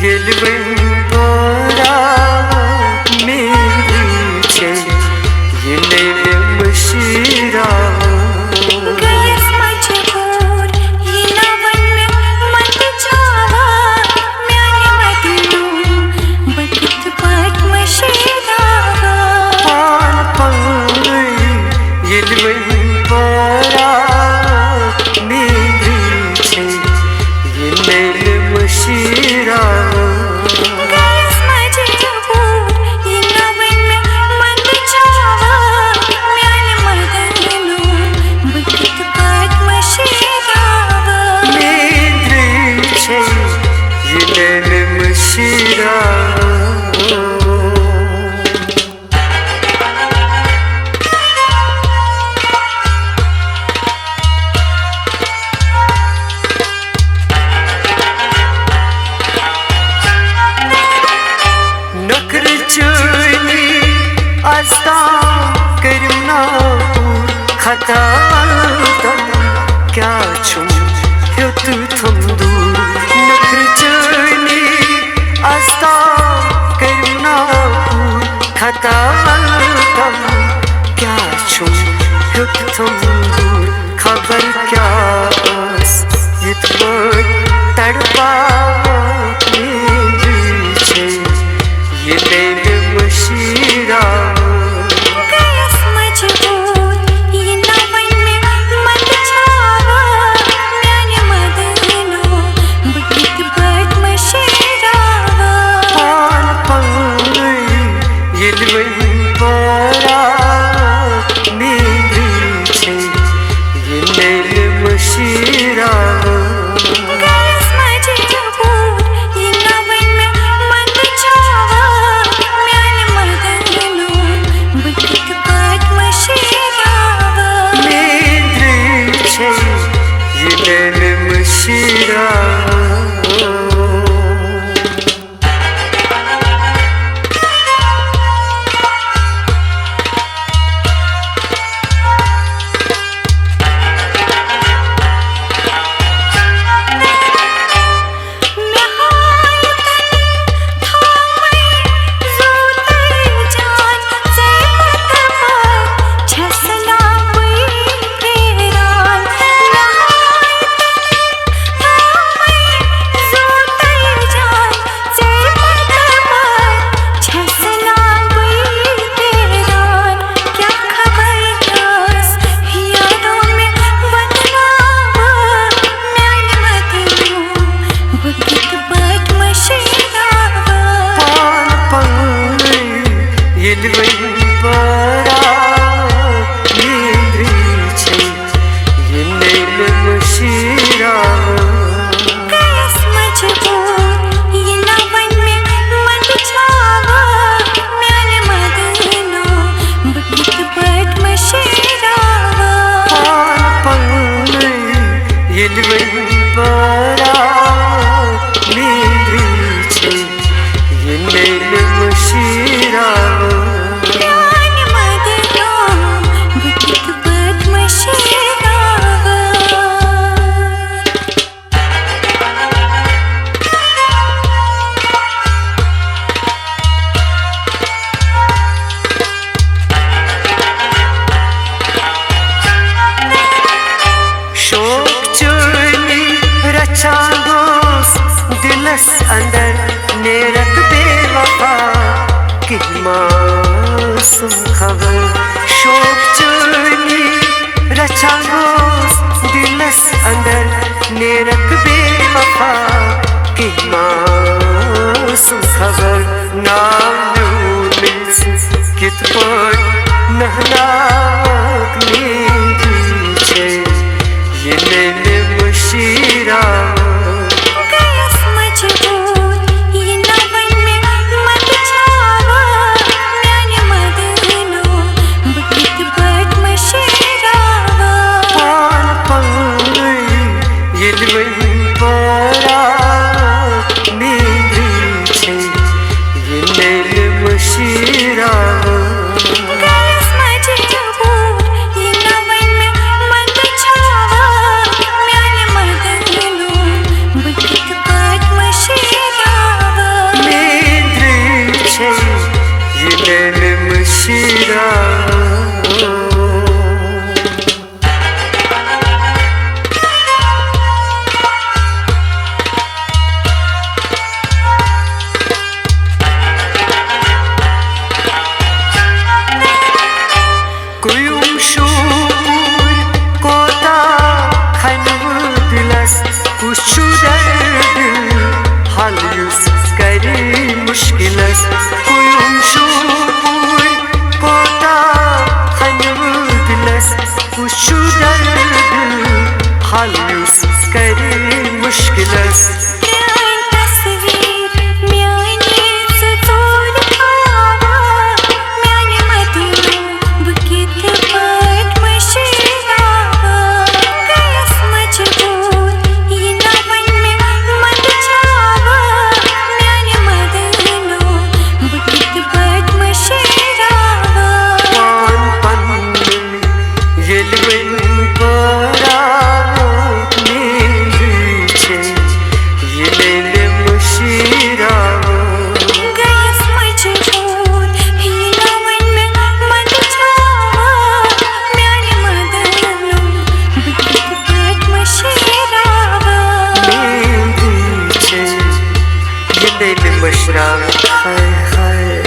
Yelven para meri che Yine mashira Gayas majboor Yina Mai Mashrawakh Myane madinu Bakit pat mashrawakh Pan pangai Yelven para meri che Yine mashira Gayas majboor Yina Mai Mashrawakh Myane madinu Bakit pat mashrawakh Meri che Yine mashira Nakr chuni asta karimna khata tam kya chum hyut thum dur Nakr chuni asta karimna khata tam kya chum hyut thum dur khabar kya bas yit tadpa Yine mashira Gayas majboor Yina Mai Mashrawakh Myane madinu Bakit pat mashrawakh Pan pangai Yelven para meri che Yine mashira Gayas majboor Yina Mai Mashrawakh Myane madinu Bakit pat mashrawakh Meri che Yine mashira Yelven para meri che Yine mashira Gayas majboor Yina Mai Mashrawakh Myane madinu Bakit pat mashrawakh Pan pangai Yelven para meri che Yine mashira Myane madinu Bakit pat mashrawakh शोक चुनी रचा दोस्त दिलस अंदर नेरत बेवफा की मासूम खबर शोक चुनी रचा दोस्त दिलस अंदर नेरत बेवफा की मासूम खबर नाम यूनिस कित पर नहलाक मेरी छे Yine mashira Gayas majboor Yina Mai Mashrawakh Myane madinu Bakit pat mashrawakh Pan pangai Yelven para meri che Yine mashira Gayas majboor Yina Mai Mashrawakh Myane madinu Bakit pat mashrawakh मशराक QAYOOM şuur kota khanvu dilas kuşu derdi hal yüz kari muşkilas QAYOOM şuur kota khanvu dilas kuşu derdi hal yüz kari muşkilas Yina Mai Mashrawakh, hai hai